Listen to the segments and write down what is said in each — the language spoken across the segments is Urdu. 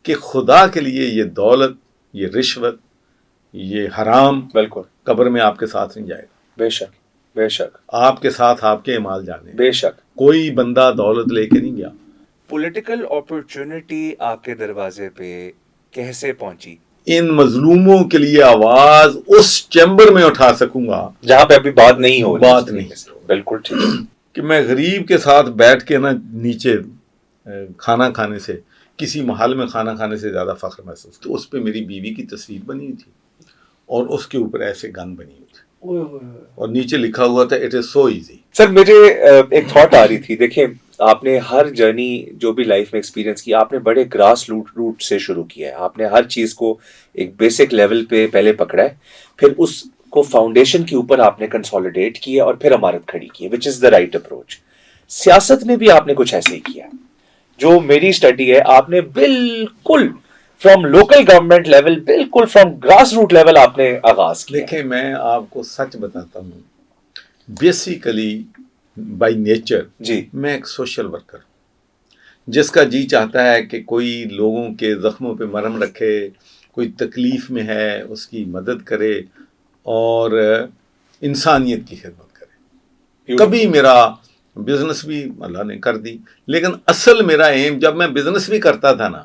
کہ خدا کے لیے یہ دولت، یہ رشوت، یہ حرام بالکل قبر میں آپ کے ساتھ نہیں جائے گا. بے شک بے شک آپ کے ساتھ آپ کے اعمال جانے. بے شک. کوئی بندہ دولت لے کے نہیں گیا. پولیٹیکل اپرچونٹی آپ کے دروازے پہ کیسے پہنچی؟ ان مظلوموں کے لیے آواز اس چیمبر میں اٹھا سکوں گا جہاں پہ ابھی بات نہیں ہو رہی. بات نہیں. بالکل ٹھیک ہے. کہ میں غریب کے ساتھ بیٹھ کے نا نیچے کھانا کھانے سے، کسی محل میں کھانا کھانے سے زیادہ فخر محسوس. تو اس پہ میری بیوی کی تصویر بنی ہوئی تھی اور اس کے اوپر ایسے گن بنی ہوئی تھی اور نیچے لکھا ہوا تھا اٹ از سو ایزی. سر مجھے ایک تھاٹ آ رہی تھی. دیکھیں آپ نے ہر جرنی جو بھی لائف میں ایکسپیرینس کی، آپ نے بڑے گراس روٹ سے شروع کیا ہے. آپ نے ہر چیز کو ایک بیسک لیول پہ پہلے پکڑا ہے، پھر اس کو فاؤنڈیشن کے اوپر آپ نے کنسولیڈیٹ کیا اور پھر عمارت کھڑی کی ہے، وچ از دا رائٹ اپروچ. سیاست میں بھی آپ نے کچھ ایسے ہی کیا. جو میری اسٹڈی ہے، آپ نے بالکل فرام لوکل گورنمنٹ لیول، بالکل فرام گراس روٹ لیول آپ نے آغاز کیا. دیکھیں میں آپ کو سچ بتاتا ہوں، بیسیکلی بائی نیچر جی میں ایک سوشل ورکر ہوں، جس کا جی چاہتا ہے کہ کوئی لوگوں کے زخموں پہ مرہم رکھے، کوئی تکلیف میں ہے اس کی مدد کرے اور انسانیت کی خدمت کرے. کبھی میرا بزنس بھی اللہ نے کر دی، لیکن اصل میرا ایم جب میں بزنس بھی کرتا تھا نا،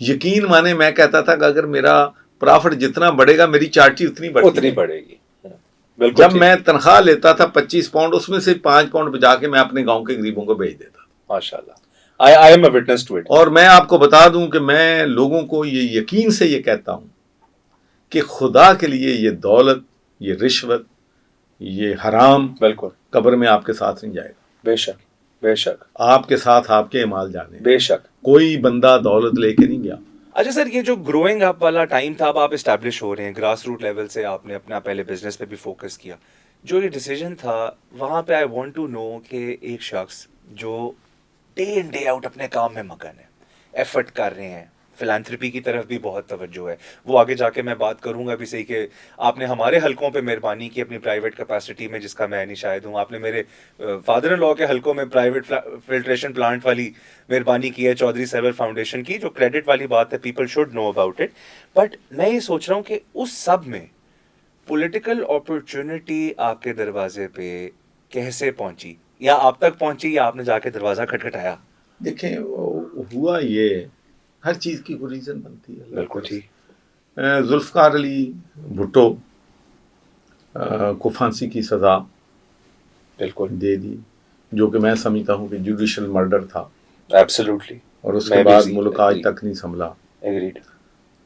یقین مانے میں کہتا تھا کہ اگر میرا پرافٹ جتنا بڑھے گا میری چارٹی اتنی بڑھے گی. جب میں تنخواہ لیتا تھا 25 پاؤنڈ، اس میں سے 5 پاؤنڈ بچا کے میں اپنے گاؤں کے غریبوں کو بھیج دیتا. ماشاء اللہ. I am a witness to it. اور میں آپ کو بتا دوں کہ میں لوگوں کو یہ یقین سے یہ کہتا ہوں کہ خدا کے لیے یہ دولت، یہ رشوت، یہ حرام بالکل قبر میں آپ کے ساتھ نہیں جائے گا. بے شک بے شک. آپ کے ساتھ آپ کے اعمال جانے. بے شک. کوئی بندہ دولت لے کے نہیں گیا. اچھا سر، یہ جو گروئنگ اپ والا ٹائم تھا، اب آپ اسٹیبلش ہو رہے ہیں گراس روٹ لیول سے، آپ نے اپنا پہلے بزنس پہ بھی فوکس کیا. جو یہ ڈیسیجن تھا وہاں پہ آئی وانٹ ٹو نو کہ ایک شخص جو ڈے ان ڈے آؤٹ اپنے کام میں مگن ہے، ایفرٹ کر رہے ہیں، فلانتھرپی کی طرف بھی بہت توجہ ہے. وہ آگے جا کے میں بات کروں گا بھی صحیح کہ آپ نے ہمارے حلقوں پہ مہربانی کی اپنی پرائیویٹ کیپیسٹی میں، جس کا میں نہیں شاہد ہوں. آپ نے میرے فادر ان لاء کے حلقوں میں پرائیویٹ فلٹریشن پلانٹ والی مہربانی کی ہے، چودھری سرور فاؤنڈیشن کی، جو کریڈٹ والی بات ہے، people should know about it. But میں یہ سوچ رہا ہوں کہ اس سب میں پولیٹیکل اپرچونٹی آپ کے دروازے پہ کیسے پہنچی، یا آپ تک پہنچی یا آپ نے جا کے دروازہ کھٹکھٹایا؟ دیکھیں ہوا یہ، ہر چیز کی کوئی ریزن بنتی ہے. بالکل ٹھیک. ذوالفقار علی بھٹو کو پھانسی کی سزا بالکل دے دی، جو کہ میں سمجھتا ہوں کہ جوڈیشل مرڈر تھا. ایبسلیوٹلی. اور اس کے بعد ملک آج تک نہیں سنبھلا. ایگریڈ.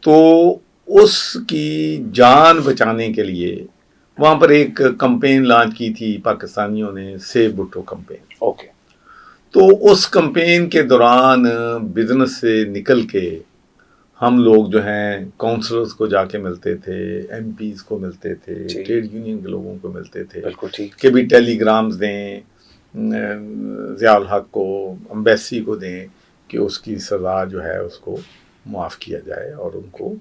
تو اس کی جان بچانے کے لیے وہاں پر ایک کمپین لانچ کی تھی پاکستانیوں نے، سیو بھٹو کمپین. اوکے. تو اس کمپین کے دوران بزنس سے نکل کے ہم لوگ جو ہیں کونسلرز کو جا کے ملتے تھے، ایم پیز کو ملتے تھے، ٹریڈ یونین کے لوگوں کو ملتے تھے کہ بھی ٹیلی گرامز دیں ضیاء الحق کو، امبیسی کو دیں کہ اس کی سزا جو ہے اس کو معاف کیا جائے اور ان کو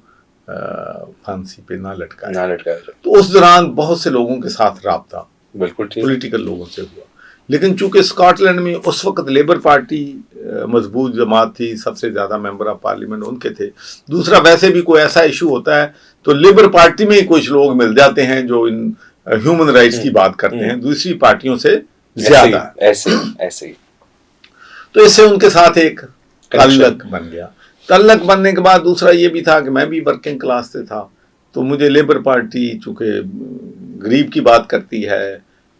پھانسی پہ نہ لٹکایا جائے. تو اس دوران بہت سے لوگوں کے ساتھ رابطہ بالکل پولیٹیکل لوگوں سے ہوا. لیکن چونکہ اسکاٹ لینڈ میں اس وقت لیبر پارٹی مضبوط جماعت تھی، سب سے زیادہ ممبر آف پارلیمنٹ ان کے تھے. دوسرا ویسے بھی کوئی ایسا ایشو ہوتا ہے تو لیبر پارٹی میں ہی کچھ لوگ مل جاتے ہیں جو ان ہیومن رائٹس کی بات کرتے ہیں، دوسری پارٹیوں سے زیادہ ایسے ہی. تو اس سے ان کے ساتھ ایک تعلق بن گیا. تعلق بننے کے بعد دوسرا یہ بھی تھا کہ میں بھی ورکنگ کلاس سے تھا، تو مجھے لیبر پارٹی چونکہ غریب کی بات کرتی ہے،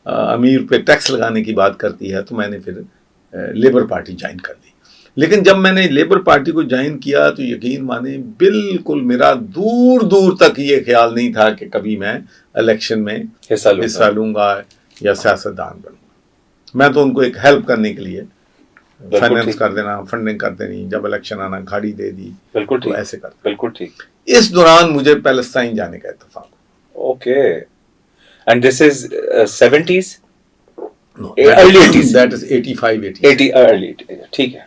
امیر پہ ٹیکس لگانے کی بات کرتی ہے، تو میں نے پھر لیبر پارٹی جوائن کر لی. لیکن جب میں نے لیبر پارٹی کو جوائن کیا تو یقین مانے بالکل میرا دور دور تک یہ خیال نہیں تھا کہ کبھی میں الیکشن میں حصہ لوں گا یا سیاستدان بنوں گا. میں تو ان کو ایک ہیلپ کرنے کے لیے فائنینس کر دینا، فنڈنگ کر دینی، جب الیکشن آنا گاڑی دے دی، تو ایسے کرتا. بالکل ٹھیک. اس دوران مجھے پیلسٹائن جانے کا اتفاق ہوا. Okay. And this is 70s? No, early 80s. That is 85, 80 early 80s. ٹھیک ہے.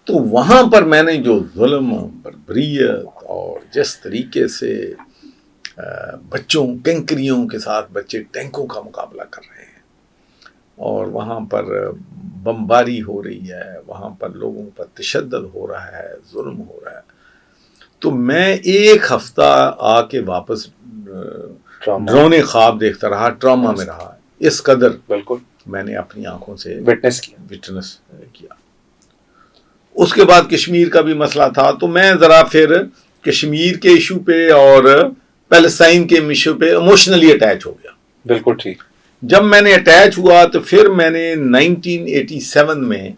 تو وہاں پر میں نے جو ظلم، بربریت اور جس طریقے سے بچوں، کینکریوں کے ساتھ بچے ٹینکوں کا مقابلہ کر رہے ہیں، اور وہاں پر بمباری ہو رہی ہے, وہاں پر لوگوں پر تشدد ہو رہا ہے, ظلم ہو رہا ہے. تو میں ایک ہفتہ آ کے واپس ڈرونے خواب دیکھتا رہا, ٹراما میں رہا, اس قدر بالکل میں نے اپنی آنکھوں سے وٹنس کیا. اس کے بعد کشمیر کا بھی مسئلہ تھا, تو میں ذرا پھر کشمیر کے ایشو پہ اور پیلسٹائن کے ایشو پہ ایموشنلی اٹیچ ہو گیا. بالکل ٹھیک. جب میں نے اٹیچ ہوا تو پھر میں نے 1987 میں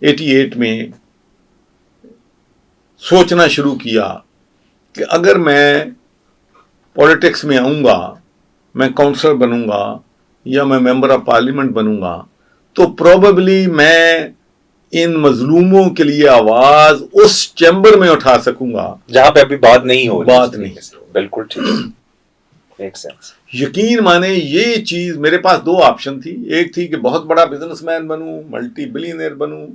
88 میں سوچنا شروع کیا کہ اگر میں پولیٹکس میں آؤں گا, میں کونسلر بنوں گا یا میں ممبر آف پارلیمنٹ بنوں گا, تو پروبیبلی میں ان مظلوموں کے لیے آواز اس چیمبر میں اٹھا سکوں گا جہاں پہ ابھی بات نہیں ہو رہی. بالکل ٹھیک. Make sense. یقین مانے یہ چیز میرے پاس دو آپشن تھی. ایک تھی کہ بہت بڑا بزنس مین بنوں, ملٹی بلینئر بنوں,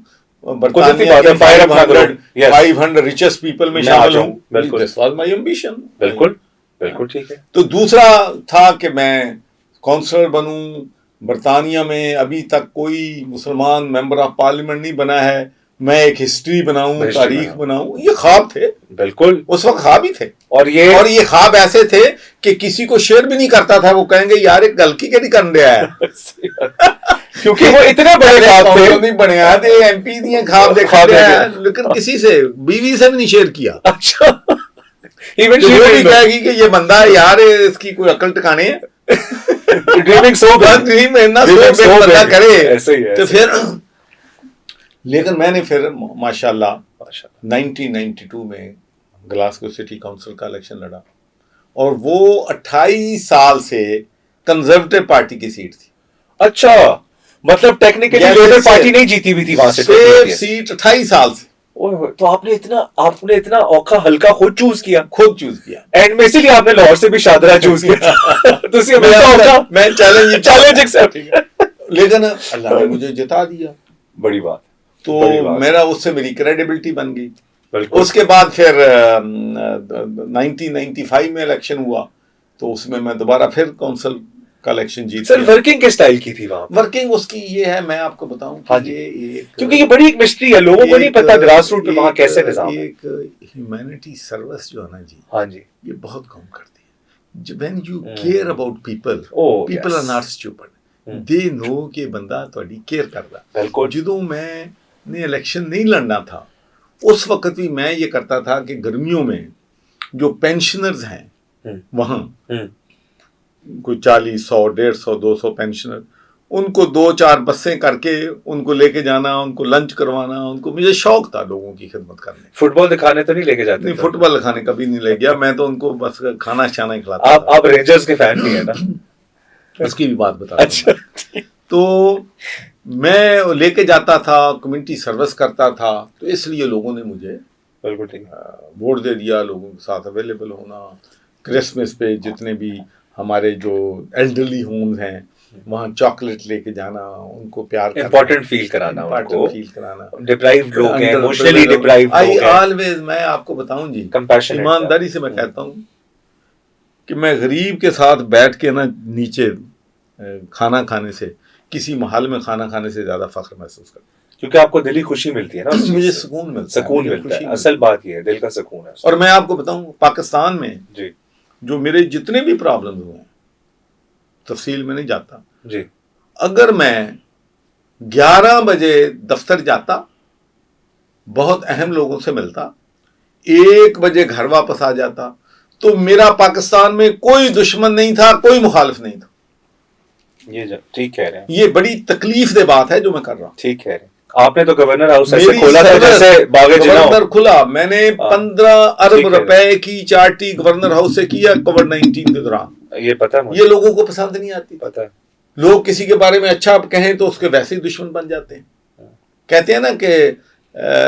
برطانیہ کے 500 ریچسٹ پیپل میں شامل ہوں. This was my ambition. بالکل بالکل ٹھیک ہے. تو دوسرا تھا کہ میں کونسلر بنوں, برطانیہ میں ابھی تک کوئی مسلمان ممبر آف پارلیمنٹ نہیں بنا ہے, میں ایک ہسٹری بناؤں, تاریخ بناؤں. یہ خواب تھے. بالکل اس وقت خواب ہی تھے. اور یہ خواب ایسے تھے کہ کسی کو شیئر بھی نہیں کرتا تھا. وہ کہیں گے یار ایک گلکی کے نہیں کرنے رہا ہے, کیونکہ وہ اتنے بڑے خواب تھے, نہیں بنے آتے ایم پی نہیں خواب دیکھا ہیں, لیکن کسی سے بیوی سے بھی نہیں شیئر کیا. اچھا ایون بھی کہے گی کہ یہ بندہ یار اس کی کوئی عقل ٹکانے ہے, ڈریمنگ سو ڈریم بندہ کرے تو پھر. لیکن میں نے پھر ماشاء اللہ 1992 میں گلاسگو سٹی کونسل کا الیکشن لڑا, اور وہ 28 سال سے کنزرویٹو پارٹی کی سیٹ تھی. اچھا, مطلب ٹیکنیکلی لیبر پارٹی نہیں جیتی ہوئی تھی وہاں سے سیٹ 28 سال سے. تو آپ نے اتنا اوکھا ہلکا خود چوز کیا اینڈ میں, اسی لیے آپ نے لاہور سے بھی شادرہ چوز کیا. میں چیلنج ایکسپٹ کیا, لیکن اللہ نے مجھے جتا دیا. بڑی بات. تو میرا اس سے میری کریڈیبلٹی بن گئی. اس کے بعد پھر 1995 میں الیکشن ہوا, تو اس میں دوبارہ پھر کونسل کا الیکشن جیت. سر ورکنگ کس سٹائل کی تھی وہاں؟ ورکنگ اس کی یہ ہے, میں آپ کو بتاؤں کیونکہ یہ بڑی ایک مسٹری ہے, لوگوں کو نہیں پتا گراس روٹ پہ وہاں کیسے نظام ہے. ایک ہیومینٹی سروس جو ہے نا جی, ہاں جی, یہ بہت کام کرتی ہے. when you care about people, people are not stupid. they know کہ بندہ تھوڑی کیئر کر رہا. جدوں میں نے الیکشن نہیں لڑنا تھا, اس وقت بھی میں یہ کرتا تھا کہ گرمیوں میں جو پینشنرز ہیں وہاں کوئی 40 100 150 200 پینشنر, ان کو 2-4 بسیں کر کے ان کو لے کے جانا, ان کو لنچ کروانا. ان کو مجھے شوق تھا لوگوں کی خدمت کرنے. فٹ بال دکھانے تو نہیں لے کے جاتے؟ نہیں, فٹ بال دکھانے کبھی نہیں لے گیا میں, تو ان کو بس کھانا شانا ہی کھلاتا. آپ رینجرز کے فین بھی ہیں نا؟ اس کی بھی بات بتا. اچھا, تو میں لے کے جاتا تھا, کمیونٹی سروس کرتا تھا, تو اس لیے لوگوں نے مجھے ووٹ دے دیا. لوگوں کے ساتھ اویلیبل ہونا, کرسمس پہ جتنے بھی ہمارے جو ایلڈرلی ہومز ہیں وہاں چاکلیٹ لے کے جانا, ان کو پیار کرنا, امپورٹنٹ فیل کرانا, ڈپرائیوڈ لوگ ہیں, ایموشنلی ڈپرائیوڈ لوگ ہیں. آلویز میں آپ کو بتاؤں جی, ایمانداری سے میں کہتا ہوں کہ میں غریب کے ساتھ بیٹھ کے نا نیچے کھانا کھانے سے, کسی محل میں کھانا کھانے سے زیادہ فخر محسوس کرتا ہوں, کیونکہ آپ کو دلی خوشی ملتی ہے نا, مجھے سکون ملتا ہے. اصل بات یہ ہے, دل کا سکون ہے. اور میں آپ کو بتاؤں پاکستان میں جی جو میرے جتنے بھی پرابلم ہوئے ہیں, تفصیل میں نہیں جاتا جی, اگر میں 11 بجے دفتر جاتا, بہت اہم لوگوں سے ملتا, 1 بجے گھر واپس آ جاتا, تو میرا پاکستان میں کوئی دشمن نہیں تھا, کوئی مخالف نہیں تھا. یہ ٹھیک کہہ رہے ہیں, یہ بڑی تکلیف دہ بات ہے جو میں کر رہا ہوں. ٹھیک کہہ رہے ہیں. آپ نے تو گورنر ہاؤس ایسے کھولا تھا جیسے باغ جناح کھلا. میں نے 15 ارب روپے کی چارٹی گورنر ہاؤس سے کیا کووڈ-19 کے دوران. یہ پتہ ہے, یہ لوگوں کو پسند نہیں آتی. پتہ ہے, لوگ کسی کے بارے میں اچھا کہیں تو اس کے ویسے ہی دشمن بن جاتے ہیں. کہتے ہیں نا کہ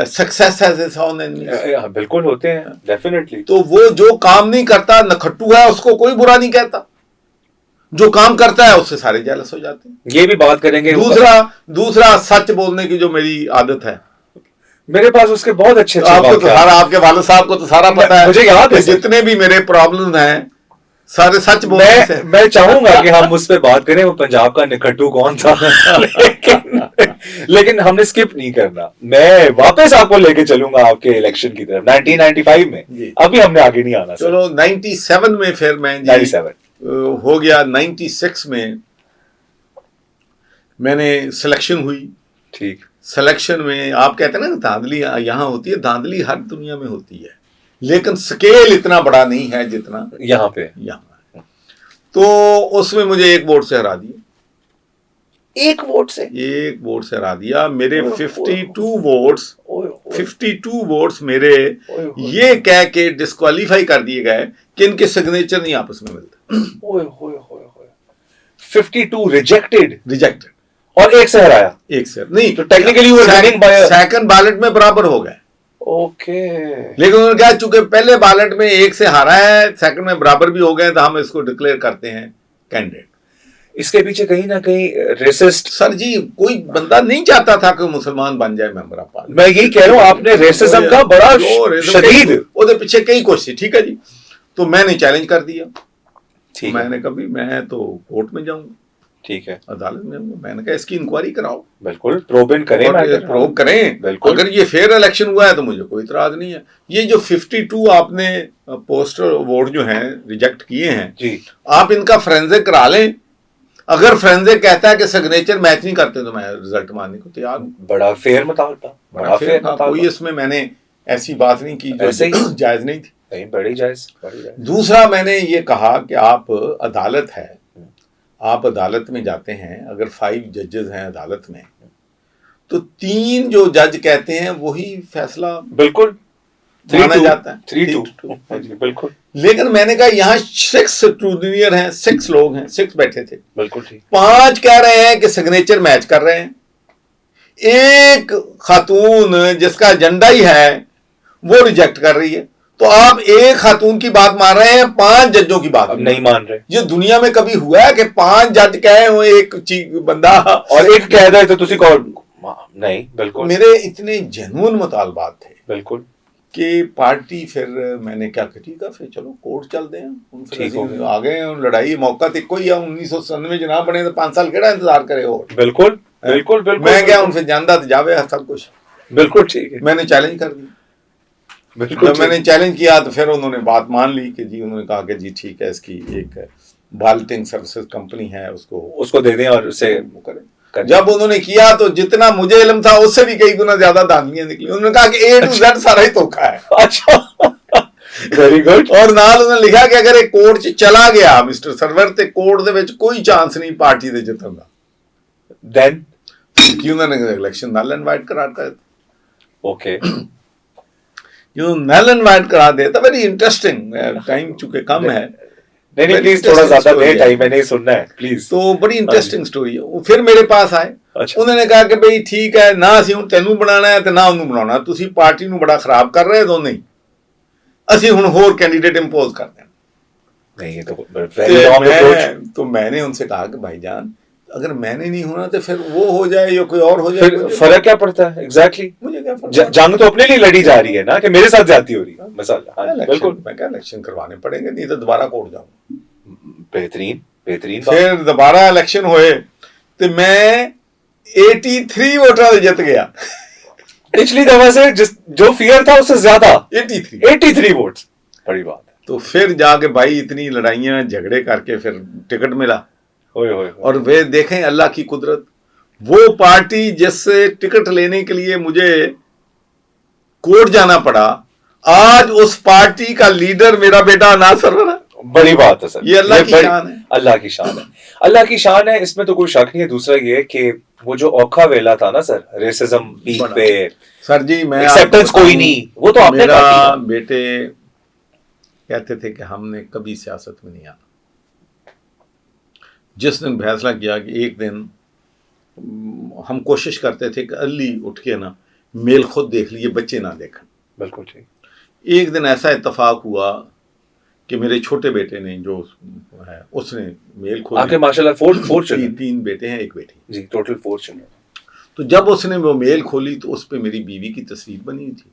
success has its own enemies. بالکل ہوتے ہیں, ڈیفینیٹلی. تو وہ جو کام نہیں کرتا نکھٹو ہے, اس کو کوئی برا نہیں کہتا. جو کام کرتا ہے اس سے سارے جیلس ہو جاتے ہیں. یہ بھی بات کریں گے. دوسرا سچ بولنے کی جو میری عادت ہے, میرے پاس اس کے بہت اچھے آپ کو تو سارا, آپ کے والد صاحب کو تو سارا پتا ہے. مجھے یاد ہے جتنے بھی میرے پرابلم ہیں سارے سچ بولتے ہیں. میں چاہوں گا کہ ہم اس پہ بات کریں وہ پنجاب کا نکھٹو کون تھا لیکن ہم نے اسکپ نہیں کرنا. میں واپس آپ کو لے کے چلوں گا آپ کے الیکشن کی طرف 1995 میں. ابھی ہم نے آگے نہیں آنا. چلو 97 میں پھر میں 97 ہو گیا. 96 میں نے سلیکشن ہوئی. ٹھیک. سلیکشن میں آپ کہتے ہیں نا دھاندلی یہاں ہوتی ہے, دھاندلی ہر دنیا میں ہوتی ہے, لیکن سکیل اتنا بڑا نہیں ہے جتنا یہاں پہ. تو اس میں مجھے ایک ووٹ سے ہرا دیا. ایک ووٹ سے ہرا دیا. میرے 52 ووٹس میرے یہ کہہ کے ڈسکوالیفائی کر دیے گئے کہ ان کے سگنیچر نہیں آپس میں ملتے. 52 ریجیکٹڈ اور ایک سے ہرایا. ایک سے نہیں, تو ٹیکنیکلی سیکنڈ بیلٹ میں برابر ہو گئے. اوکے. لیکن انہوں نے کہا چونکہ پہلے بیلٹ میں ایک سے ہارا ہے, سیکنڈ میں برابر بھی ہو گئے, تو ہم اس کو ڈکلیئر کرتے ہیں کینڈیڈیٹ. اس کے پیچھے کہیں نہ کہیں ریسسٹ. سر جی کوئی بندہ نہیں چاہتا تھا کہ مسلمان بن جائے ممبر آف پارلیمنٹ. میں یہی کہہ رہا ہوں آپ نے ریسزم کا بڑا شدید وہ پیچھے کئی کوشش. ٹھیک ہے جی. تو میں نے چیلنج کر دیا. میں نے کبھی میں تو کورٹ میں جاؤں گا. ٹھیک ہے. عدالت میں. میں نے کہا اس کی انکوائری کراؤ. بالکل پروب کریں. اگر یہ فیئر الیکشن ہوا ہے تو مجھے کوئی اعتراض نہیں ہے. یہ جو 52 آپ نے پوسٹل ووٹ جو ہیں ریجیکٹ کیے ہیں جی, آپ ان کا فرینزک کرا لیں. اگر فرینزک کہتا ہے کہ سگنیچر میچ نہیں کرتے تو میں رزلٹ ماننے کو تیار ہوں. بڑا فیئر مطالبہ. کوئی اس میں نے ایسی بات نہیں کی جو جائز نہیں تھی. بڑی جائز. دوسرا میں نے یہ کہا کہ آپ عدالت ہے, آپ عدالت میں جاتے ہیں, اگر 5 ججز ہیں عدالت میں تو 3 جو جج کہتے ہیں وہی فیصلہ بالکل مانا جاتا ہے. 3-2 بالکل. لیکن میں نے کہا یہاں 6 اسٹوڈنٹ ہیں, 6 لوگ ہیں, 6 بیٹھے تھے. بالکل ٹھیک. 5 کہہ رہے ہیں کہ سگنیچر میچ کر رہے ہیں. ایک خاتون جس کا ایجنڈا ہی ہے وہ ریجیکٹ کر رہی ہے. تو آپ ایک خاتون کی بات مان رہے ہیں, 5 ججوں کی بات نہیں مان رہے. یہ دنیا میں کبھی ہوا ہے کہ 5 جج کہے ہو ایک بندہ اور ایک کہہ دے تو تسی کو نہیں. بالکل. میرے اتنے جنون مطالبات تھے. بالکل. کہ پارٹی پھر میں نے کیا کہ ٹھیک ہے پھر چلو کورٹ چلتے ہیں. آگے لڑائی موقع تو کوئی ہے. 1997 جناب بنے تو 5 سال کیڑا انتظار کرے ہو. بالکل بالکل بالکل. میں کیا ان سے جاندہ تو جاوے سب کچھ. بالکل ٹھیک ہے. میں نے چیلنج کر دی. جب میں نے چیلنج کیا تو پھر انہوں نے بات مان لی کہ جی, انہوں نے کہا کہ جی ٹھیک ہے, اس کی ایک بالٹنگ سروسز کمپنی ہے, اس کو دے دیں اور اسے کریں. جب انہوں نے کیا تو جتنا مجھے علم تھا اس سے بھی کئی گنا زیادہ دھاندلیاں نکلی. انہوں نے کہا کہ A to Z سارا ہی دھوکا ہے. اچھا ویری گڈ. اور نال انہوں نے لکھا کہ اگر ایک کورٹ چ چلا گیا مسٹر سرور تے کورٹ دے وچ کوئی چانس نہیں پارٹی دے جتن دا. دین کہ انہوں نے الیکشن نل انوائٹ کرا دیا. اوکے. جو نل انوائٹ کرا دیتا. Very interesting. ٹائم چونکہ کم ہے نہیں پلیز تھوڑا زیادہ دے ٹائم, میں نہیں سننا ہے پلیز. تو بڑی انٹرسٹنگ سٹوری ہے. وہ پھر میرے پاس آئے. انہوں نے کہا کہ بھئی ٹھیک ہے, نہ اسی ہن تینوں بنانا ہے تے نہ انہوں بنانا, تسی پارٹی نو بڑا خراب کر رہے ہو. نہیں اسی ہن ہور کینڈیڈیٹ امپوز کر دیں. نہیں یہ تو میں نے ان سے کہا کہ بھائی جان اگر میں نے نہیں ہونا تو پھر وہ ہو جائے یا کوئی اور ہو جائے, فرق کیا پڑتا ہے. ایگزیکٹلی. مجھے کیا فرق, جنگ تو اپنے لیے لڑی جا رہی ہے نا کہ میرے ساتھ جاتی ہو رہی ہے. مثلا بالکل میں کہا الیکشن کروانے پڑیں گے, نہیں تو دوبارہ کورٹ جاؤں. بہترین. پھر دوبارہ الیکشن ہوئے تو میں 83 ووٹر جیت گیا. پچھلی دفعہ سے جو فیئر تھا اس سے زیادہ 83 ووٹس. بڑی بات ہے. تو پھر جا کے بھائی اتنی لڑائیاں جھگڑے کر کے پھر ٹکٹ ملا. اور وہ دیکھیں اللہ کی قدرت, وہ پارٹی جس سے ٹکٹ لینے کے لیے مجھے کورٹ جانا پڑا, آج اس پارٹی کا لیڈر میرا بیٹا اناز سرور ہے. بڑی بات ہے سر. یہ اللہ کی شان ہے. اللہ کی شان ہے. اللہ کی شان ہے, اس میں تو کوئی شک نہیں ہے. دوسرا یہ کہ وہ جو اوکھا ویلا تھا نا سر, ریسزم پیک پہ سر جی, میں ایکسیپٹنس کوئی نہیں, وہ تو آپ نے میرا بیٹے کہتے تھے کہ ہم نے کبھی سیاست میں نہیں آنا. جس دن فیصلہ کیا کہ ایک دن ہم کوشش کرتے تھے کہ ارلی اٹھ کے نا میل خود دیکھ لیے, بچے نہ دیکھیں. بالکل ٹھیک. ایک دن ایسا اتفاق ہوا کہ میرے چھوٹے بیٹے نے جو ہے اس نے میل کھولی. آپ کے ماشاءاللہ 4 چلڈرن. 3 بیٹے ہیں, ایک بیٹی. جی ٹوٹل 4 چلڈرن. تو جب اس نے وہ میل کھولی تو اس پہ میری بیوی کی تصویر بنی تھی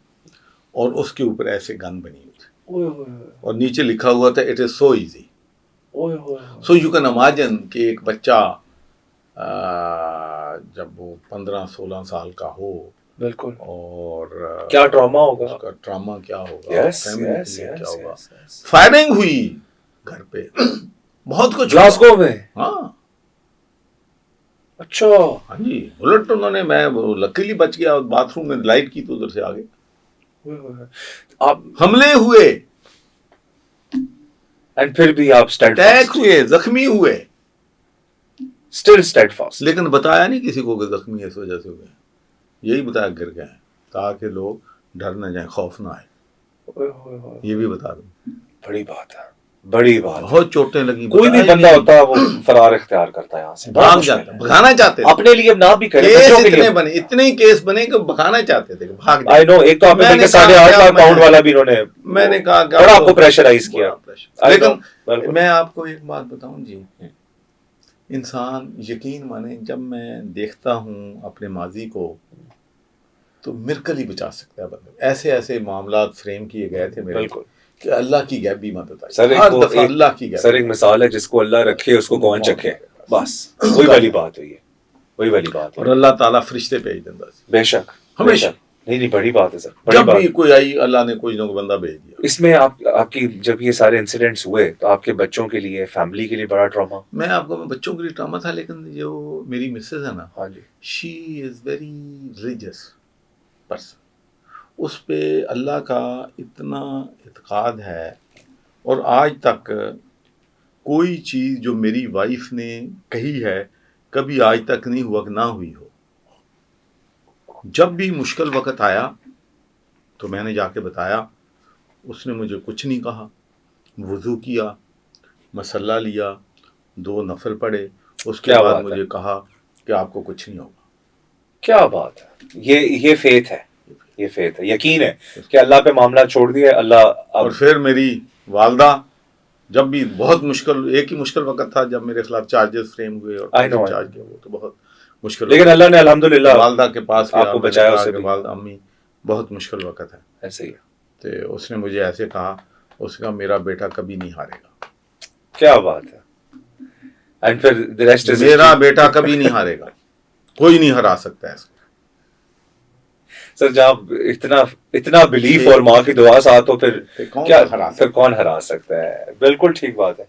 اور اس کے اوپر ایسے گن بنی ہوئی تھی اور نیچے لکھا ہوا تھا it is so easy. So you can imagine کہ ایک بچہ جب وہ 15-16 سال کا ہو بالکل اور کیا ٹراما ہوگا, اس کا ٹراما کیا ہوگا, یس فیملی یس کے لیے کیا ہوگا. یس. فائرنگ ہوئی گھر پہ, بہت کچھ ہوا. گلاسگو میں, ہاں اچھا, ہاں جی, بلٹ انہوں نے, میں لکیلی بچ گیا, باتھ روم میں لائٹ کی تو ادھر سے آگے آپ حملے ہوئے, اینڈ پھر بھی آپ اٹیک ہوئے, زخمی ہوئے, اسٹل اسٹیڈ فاسٹ. لیکن بتایا نہیں کسی کو کہ زخمی اس وجہ سے ہوئے, یہی بتایا گر گئے تاکہ لوگ ڈر نہ جائیں, خوف نہ آئے, یہ بھی بتا دوں. بڑی بات ہے, بڑی بات. بہت چوٹیں لگی. کوئی بھی بندہ ہوتا ہے وہ فرار اختیار کرتا ہے یہاں سے, بھاگ جاتا, بھگانا چاہتے تھے اپنے لیے نہ بھی کرے, کیس بچوں کے اتنے لیے. بنے, اتنے ہی کیس بنے کہ بھگانا چاہتے تھے کہ بھاگ جائیں. آئی نو, ایک تو آپ نے 8.5 لاکھ پاؤنڈ والا بھی انہوں نے, میں نے کہا کہ بڑا آپ کو پریشرائز کیا. لیکن میں آپ کو ایک بات بتاؤں جی, انسان یقین مانے, جب میں دیکھتا ہوں اپنے ماضی کو تو مرکل ہی بچا سکتا ہے بندے. ایسے ایسے معاملات فریم کیے گئے تھے میرے کہ اللہ کی غیبی مدد آئی, ہر دفعہ اللہ کی غیبی. سر ایک مثال ہے, جس کو اللہ رکھے اس کو کون چکھے, بس وہی والی بات ہوئی ہے, وہی والی بات. اور اللہ تعالیٰ فرشتے بھیج دیتا ہے, بے شک ہمیشہ. نہیں بڑی بات ہے سر, جب بھی کوئی آئی اللہ نے کوئی نہ کوئی بندہ بھیج دیا. اس میں آپ کی جب یہ سارے انسیڈنٹس ہوئے تو آپ کے بچوں کے لیے, فیملی کے لیے بڑا ٹراما. میں آپ کو, بچوں کے لیے ٹراما تھا, لیکن جو میری مسز ہے نا, ہاں جی, شی از ویری ریلیجس پرسن, اس پہ اللہ کا اتنا اعتقاد ہے, اور آج تک کوئی چیز جو میری وائف نے کہی ہے کبھی آج تک نہیں ہوا کہ نہ ہوئی ہو. جب بھی مشکل وقت آیا تو میں نے جا کے بتایا, اس نے مجھے کچھ نہیں کہا, وضو کیا, مصلی لیا, 2 نفل پڑھے, اس کے بعد مجھے کہا کہ آپ کو کچھ نہیں ہوگا. کیا بات ہے, یہ فیتھ ہے, یہ فیتھ ہے, یقین ہے کہ اللہ پہ معاملہ چھوڑ دیا اللہ. اور پھر میری والدہ, جب بھی بہت مشکل, ایک ہی مشکل وقت تھا جب میرے خلاف چارجز فریم ہوئے اور چارج کیا, وہ تو بہت مشکل, لیکن اللہ نے الحمدللہ والدہ کے پاس آپ کو بچایا. اسے بھی والدہ امی بہت مشکل وقت ہے, ایسے ہی تو اس نے مجھے ایسے کہا, اس کا میرا بیٹا کبھی نہیں ہارے گا. کیا بات ہے, اینڈ پھر the rest is میرا بیٹا کبھی نہیں ہارے گا, کوئی نہیں ہرا سکتا ہے اس کو. سر جب اتنا بلیف اور ماں کی دعا ساتھ ہو, پھر کون ہرا سکتا ہے. بالکل ٹھیک بات ہے.